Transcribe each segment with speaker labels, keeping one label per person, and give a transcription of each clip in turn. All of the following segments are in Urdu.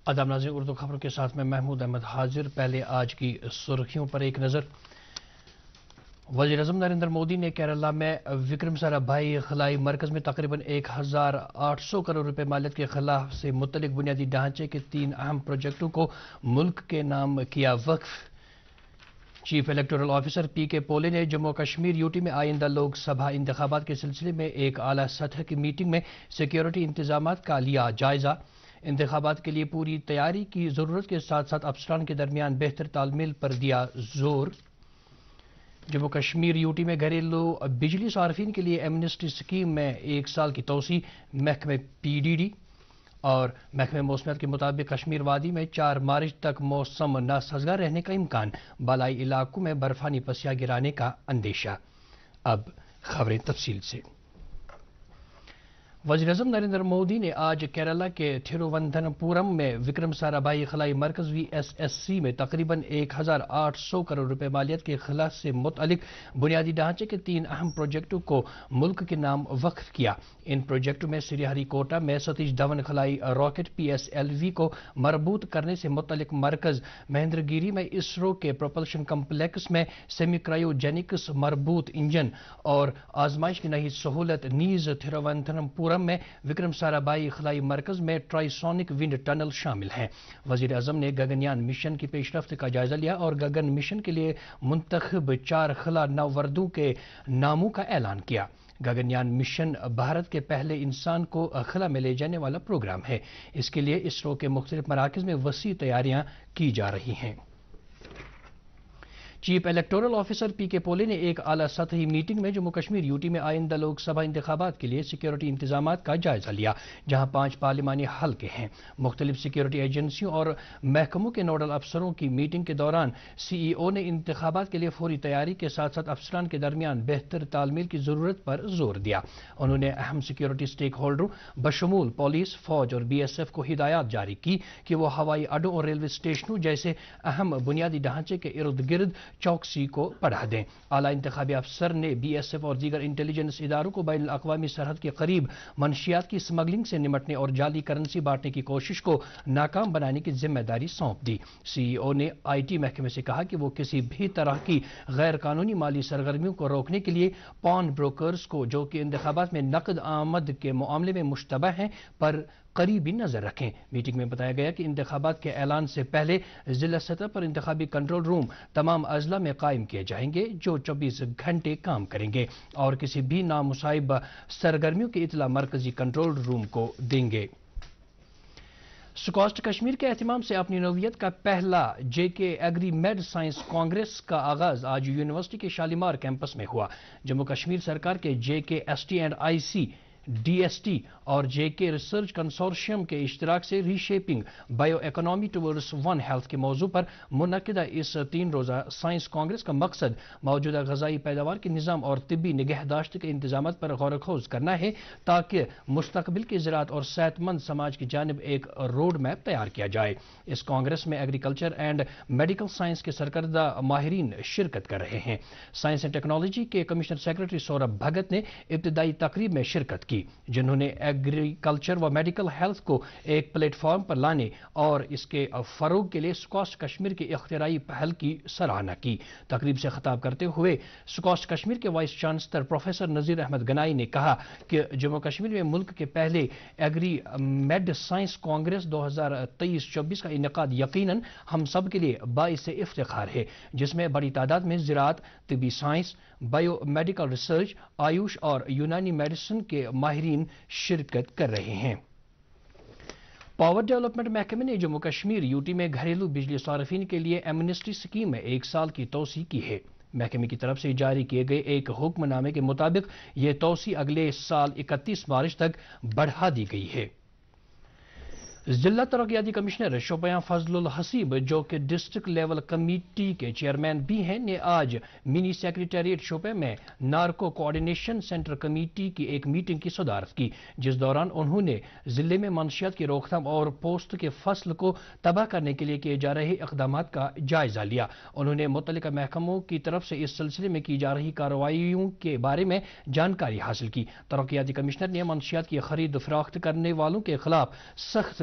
Speaker 1: آداب ناظرین، اردو خبروں کے ساتھ میں محمود احمد حاضر۔ پہلے آج کی سرخیوں پر ایک نظر۔ وزیر اعظم نریندر مودی نے کیرالہ میں وکرم سارابھائی خلائی مرکز میں تقریباً 1800 کروڑ روپے مالیت کے خلا سے متعلق بنیادی ڈھانچے کے 3 اہم پروجیکٹوں کو ملک کے نام کیا وقف۔ چیف الیکٹورل آفیسر پی کے پولے نے جموں کشمیر یوٹی میں آئندہ لوک سبھا انتخابات کے سلسلے میں ایک اعلیٰ سطح کی میٹنگ میں سیکیورٹی انتظامات کا لیا جائزہ۔ انتخابات کے لیے پوری تیاری کی ضرورت کے ساتھ ساتھ افسران کے درمیان بہتر تال میل پر دیا زور۔ جموں کشمیر یوٹی میں گھریلو بجلی صارفین کے لیے ایمنسٹی اسکیم میں 1 سال کی توسیع۔ محکمہ پی ڈی ڈی اور محکمہ موسمیات کے مطابق کشمیر وادی میں 4 مارچ تک موسم ناسازگار رہنے کا امکان، بالائی علاقوں میں برفانی پسیاں گرانے کا اندیشہ۔ اب خبریں تفصیل سے۔ وزیر اعظم نریندر مودی نے آج کیرالہ کے تھیروونتھنپورم میں وکرم سارابھائی خلائی مرکز VSSC میں تقریباً 1800 کروڑ روپے مالیت کے خلا سے متعلق بنیادی ڈھانچے کے 3 اہم پروجیکٹوں کو ملک کے نام وقف کیا۔ ان پروجیکٹوں میں سری ہری کوٹا میں ستیش دھون خلائی راکٹ PSLV کو مربوط کرنے سے متعلق مرکز، مہندر گیری میں اسرو کے پروپلشن کمپلیکس میں سیمی کرائیوجینکس مربوط انجن اور آزمائش کی نئی سہولت، نیز تھیروونتھنپورم میں وکرم سارابھائی خلائی مرکز میں ٹرائسونک ونڈ ٹنل شامل ہیں۔ وزیر اعظم نے گگنیان مشن کی پیش رفت کا جائزہ لیا اور گگن مشن کے لیے منتخب 4 خلا نوردوں کے ناموں کا اعلان کیا۔ گگنیان مشن بھارت کے پہلے انسان کو خلا میں لے جانے والا پروگرام ہے۔ اس کے لیے اسرو کے مختلف مراکز میں وسیع تیاریاں کی جا رہی ہیں۔ چیف الیکٹورل آفیسر پی کے پولے نے ایک اعلیٰ سطحی میٹنگ میں جموں کشمیر یوٹی میں آئندہ لوک سبھا انتخابات کے لیے سیکیورٹی انتظامات کا جائزہ لیا، جہاں 5 پارلیمانی حلقے ہیں۔ مختلف سیکیورٹی ایجنسیوں اور محکموں کے نوڈل افسروں کی میٹنگ کے دوران CEO نے انتخابات کے لیے فوری تیاری کے ساتھ ساتھ افسران کے درمیان بہتر تال میل کی ضرورت پر زور دیا۔ انہوں نے اہم سیکیورٹی سٹیک ہولڈروں بشمول پولیس، فوج اور BSF کو ہدایات جاری کی کہ وہ ہوائی اڈوں اور ریلوے اسٹیشنوں جیسے اہم بنیادی ڈھانچے کے ارد گرد چوکسی کو بڑھا دیں۔ اعلیٰ انتخابی افسر نے BSF اور دیگر انٹیلیجنس اداروں کو بین الاقوامی سرحد کے قریب منشیات کی اسمگلنگ سے نمٹنے اور جعلی کرنسی بانٹنے کی کوشش کو ناکام بنانے کی ذمہ داری سونپ دی۔ CEO نے IT محکمے سے کہا کہ وہ کسی بھی طرح کی غیر قانونی مالی سرگرمیوں کو روکنے کے لیے پان بروکرز کو جو کہ انتخابات میں نقد آمد کے معاملے میں مشتبہ ہیں پر قریبی نظر رکھیں۔ میٹنگ میں بتایا گیا کہ انتخابات کے اعلان سے پہلے ضلع سطح پر انتخابی کنٹرول روم تمام اضلاع میں قائم کیے جائیں گے جو 24 گھنٹے کام کریں گے اور کسی بھی نامصائب سرگرمیوں کی اطلاع مرکزی کنٹرول روم کو دیں گے۔ سکاسٹ کشمیر کے اہتمام سے اپنی نوعیت کا پہلا JK agri med science congress کا آغاز آج یونیورسٹی کے شالیمار کیمپس میں ہوا۔ جموں کشمیر سرکار کے JK ST&IC DST اور JK ریسرچ کنسورشیم کے اشتراک سے reshaping bioeconomy towards one health کے موضوع پر منعقدہ اس 3 روزہ سائنس کانگریس کا مقصد موجودہ غذائی پیداوار کے نظام اور طبی نگہداشت کے انتظامات پر غور و خوض کرنا ہے تاکہ مستقبل کی زراعت اور صحت مند سماج کی جانب ایک روڈ میپ تیار کیا جائے۔ اس کانگریس میں ایگریکلچر اینڈ میڈیکل سائنس کے سرکردہ ماہرین شرکت کر رہے ہیں۔ سائنس اینڈ ٹیکنالوجی کے کمشنر سیکرٹری سوربھ بھگت نے ابتدائی تقریب میں شرکت کی، جنہوں نے ایگریکلچر و میڈیکل ہیلتھ کو ایک پلیٹ فارم پر لانے اور اس کے فروغ کے لیے سکاسٹ کشمیر کی اختراعی پہل کی سراہنا کی۔ تقریب سے خطاب کرتے ہوئے سکاسٹ کشمیر کے vice chancellor professor Nazir Ahmad Ganai نے کہا کہ جموں کشمیر میں ملک کے پہلے ایگری میڈ سائنس کانگریس 2023-24 کا انعقاد یقیناً ہم سب کے لیے باعث افتخار ہے، جس میں بڑی تعداد میں زراعت، طبی science, bio medical research, AYUSH اور یونانی میڈیسن کے ماہرین شرکت کر رہے ہیں۔ پاور ڈیولپمنٹ محکمے نے جموں کشمیر یوٹی میں گھریلو بجلی صارفین کے لیے ایمنسٹی اسکیم میں 1 سال کی توسیع کی ہے۔ محکمے کی طرف سے جاری کیے گئے ایک حکم نامے کے مطابق یہ توسیع اگلے سال 31 مارچ تک بڑھا دی گئی ہے۔ ضلع ترقیاتی کمشنر شوپیاں فضل الحسیب جو کہ ڈسٹرکٹ لیول کمیٹی کے چیئرمین بھی ہیں نے آج منی سیکریٹریٹ شوپیاں میں نارکو کوآرڈینیشن سینٹر کمیٹی کی ایک میٹنگ کی صدارت کی، جس دوران انہوں نے ضلع میں منشیات کی روک تھام اور پوست کے فصل کو تباہ کرنے کے لیے کیے جا رہے اقدامات کا جائزہ لیا۔ انہوں نے متعلقہ محکموں کی طرف سے اس سلسلے میں کی جا رہی کارروائیوں کے بارے میں جانکاری حاصل کی۔ ترقیاتی کمشنر نے منشیات کی خرید فروخت کرنے والوں کے خلاف سخت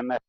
Speaker 2: MS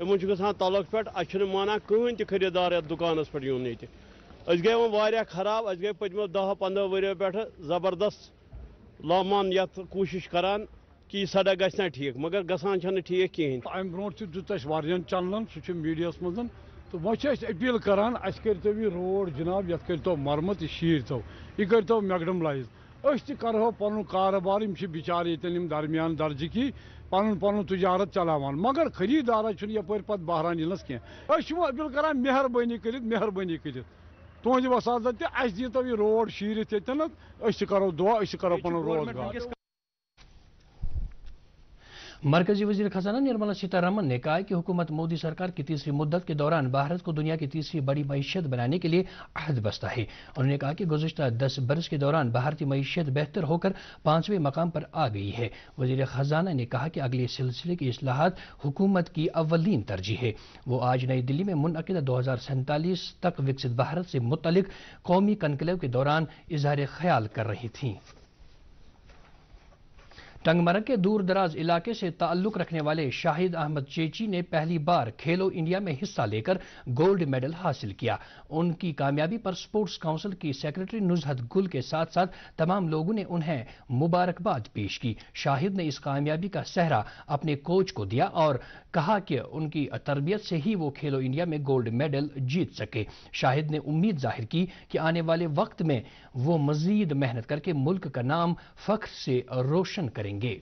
Speaker 3: یمن گژھان تلخ پہ اچھا مانان کہین تہ خریدار یتھ دکانس پہ یون یہ گئی وہاں خراب اس گئی پتمو 10-15 ؤریو پہ زبردست لامان یتھ کوشش کران کہ یہ سڑک گھنا ٹھیک مگر گژھان چھنہ ٹھیک کہین
Speaker 4: ام برو دیت واریاہن چنلن سہ میڈیا مز تو وہ اپیل کران اس کرتو یہ روڈ جناب یتھ کرتو مرمت یہ شیرتو یہ کرتو میگڈملائز اس تہ کرہو پن کاروبار بچار یتن درمیان درجہ کی پن تجارت چلاوان مگر خریدار چھ یپر پتہ بحران یلنس کی اپیل کران مہربانی کرت تہذ وساطت تہ اس دیتو یہ روڈ شیرت یتن اس کرو دعا اس کرو پن روزگار.
Speaker 1: مرکزی وزیر خزانہ نرملا سیتارمن نے کہا کہ حکومت مودی سرکار کی تیسری مدت کے دوران بھارت کو دنیا کی تیسری بڑی معیشت بنانے کے لیے عہد بستہ ہے. انہوں نے کہا کہ گزشتہ 10 برس کے دوران بھارتی معیشت بہتر ہو کر 5ویں مقام پر آ گئی ہے. وزیر خزانہ نے کہا کہ اگلے سلسلے کی اصلاحات حکومت کی اولین ترجیح ہے. وہ آج نئی دلی میں منعقدہ 2047 تک وکست بھارت سے متعلق قومی کنکلیو کے دوران اظہار خیال کر رہی تھیں. ٹنگ مرگ کے دور دراز علاقے سے تعلق رکھنے والے شاہد احمد چیچی نے پہلی بار کھیلو انڈیا میں حصہ لے کر گولڈ میڈل حاصل کیا. ان کی کامیابی پر سپورٹس کونسل کی سیکرٹری نزہت گل کے ساتھ ساتھ تمام لوگوں نے انہیں مبارکباد پیش کی. شاہد نے اس کامیابی کا سہرا اپنے کوچ کو دیا اور کہا کہ ان کی تربیت سے ہی وہ کھیلو انڈیا میں گولڈ میڈل جیت سکے. شاہد نے امید ظاہر کی کہ آنے والے وقت میں وہ مزید محنت کر کے ملک کا نام فخر سے روشن کریں گے.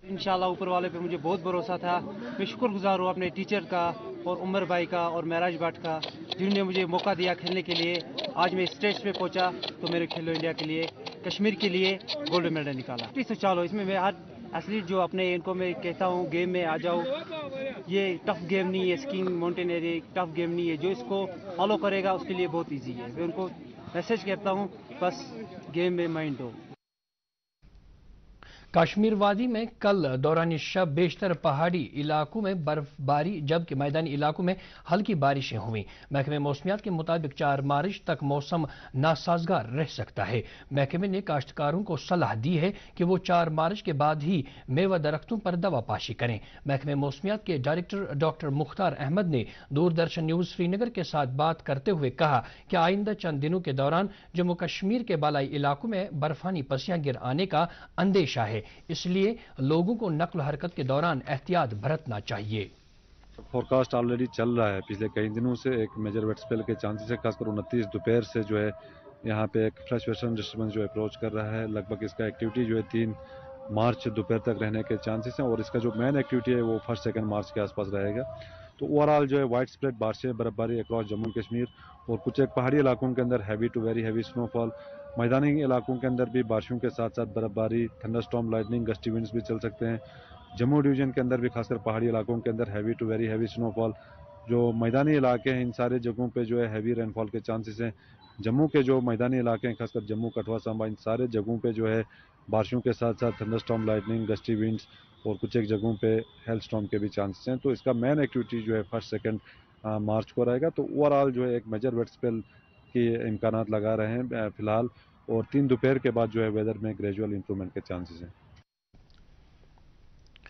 Speaker 5: انشاءاللہ اوپر والے پہ مجھے بہت بھروسہ تھا. میں شکر گزار ہوں اپنے ٹیچر کا اور عمر بھائی کا اور معراج بٹ کا جنہوں نے مجھے موقع دیا کھیلنے کے لیے. آج میں اسٹیج پہ پہنچا تو میرے کھیلو انڈیا کے لیے کشمیر کے لیے گولڈ میڈل نکالا. چالو اس میں ہر ایتھلیٹ جو اپنے ان کو میں کہتا ہوں گیم میں آ جاؤ. یہ ٹف گیم نہیں ہے, skiing mountain area tough game نہیں ہے. جو اس کو فالو کرے گا اس کے لیے بہت ایزی ہے. میں ان کو میسج کرتا ہوں بس گیم میں مائنڈ ہو.
Speaker 1: کشمیر وادی میں کل دوران شب بیشتر پہاڑی علاقوں میں برف باری جبکہ میدانی علاقوں میں ہلکی بارشیں ہوئیں. محکمہ موسمیات کے مطابق 4 مارچ تک موسم ناسازگار رہ سکتا ہے. محکمے نے کاشتکاروں کو صلاح دی ہے کہ وہ 4 مارچ کے بعد ہی میوہ درختوں پر دوا پاشی کریں. محکمہ موسمیات کے ڈائریکٹر ڈاکٹر مختار احمد نے دوردرشن نیوز سری نگر کے ساتھ بات کرتے ہوئے کہا کہ آئندہ چند دنوں کے دوران جموں کشمیر کے بالائی علاقوں میں برفانی پسیاں گر آنے کا اندیشہ ہے. اس لیے لوگوں کو نقل و حرکت کے دوران احتیاط برتنا چاہیے.
Speaker 6: فورکاسٹ آلریڈی چل رہا ہے پچھلے کئی دنوں سے. ایک میجر ویٹ اسپیل کے چانسز ہے, خاص کر 29 دوپہر سے جو ہے یہاں پہ ایک فریش ویسٹرن ڈسٹربنس جو اپروچ کر رہا ہے. لگ بھگ اس کا ایکٹیویٹی جو ہے 3 مارچ دوپہر تک رہنے کے چانسز ہیں اور اس کا جو مین ایکٹیویٹی ہے وہ 1-2 مارچ کے آس پاس رہے گا. تو اوور آل جو ہے وائڈ اسپریڈ بارشیں برف باری اکراس جموں کشمیر اور کچھ ایک پہاڑی علاقوں کے اندر ہیوی ٹو ویری ہیوی سنو فال. میدانی علاقوں کے اندر بھی بارشوں کے ساتھ ساتھ برف باری, تھنڈر اسٹارم, لائٹننگ, گسٹی ونڈز بھی چل سکتے ہیں. جموں ڈویژن کے اندر بھی خاص کر پہاڑی علاقوں کے اندر ہیوی ٹو ویری ہیوی سنو فال. جو میدانی علاقے ہیں ان سارے جگہوں پہ جو ہے ہیوی رین فال کے چانسز ہیں. جموں کے جو میدانی علاقے ہیں خاص کر جموں, کٹھوا, سانبا, ان سارے جگہوں پہ جو ہے بارشوں کے ساتھ ساتھ تھنڈر اسٹارم, لائٹننگ, گسٹی ونڈز اور کچھ ایک جگہوں پہ ہیل اسٹارم کے بھی چانسز ہیں. تو اس کا مین ایکٹیویٹی جو ہے 1-2 مارچ کو رہے گا. تو اوور آل جو ہے ایک میجر ویٹ اسپیل کے امکانات لگا رہے ہیں فی الحال اور 3 دوپہر کے بعد جو ہے ویدر میں گریجول امپرومنٹ کے چانسز ہیں.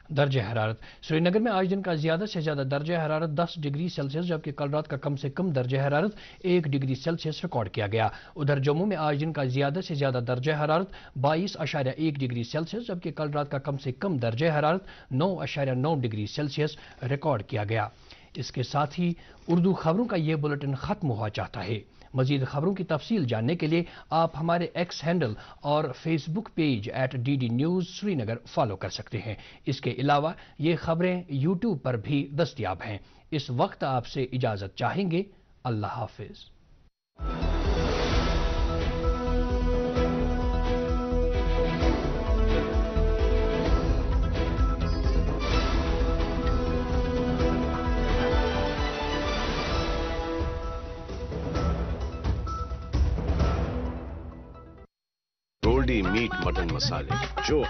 Speaker 1: درجہ حرارت سری نگر میں آج دن کا زیادہ سے زیادہ درجہ حرارت 10 ڈگری سیلسیس جبکہ کل رات کا کم سے کم درجہ حرارت 1 ڈگری سیلسیس ریکارڈ کیا گیا. ادھر جموں میں آج دن کا زیادہ سے زیادہ درجہ حرارت 22.1 ڈگری سیلسیس جبکہ کل رات کا کم سے کم درجہ حرارت 9.9 ڈگری سیلسیس ریکارڈ کیا گیا. اس کے ساتھ ہی اردو خبروں کا یہ بلیٹن ختم ہوا چاہتا ہے. مزید خبروں کی تفصیل جاننے کے لیے آپ ہمارے ایکس ہینڈل اور فیس بک پیج @DD News سری نگر فالو کر سکتے ہیں. اس کے علاوہ یہ خبریں یوٹیوب پر بھی دستیاب ہیں. اس وقت آپ سے اجازت چاہیں گے. اللہ حافظ.
Speaker 7: گولڈی میٹ مٹن مسالے جو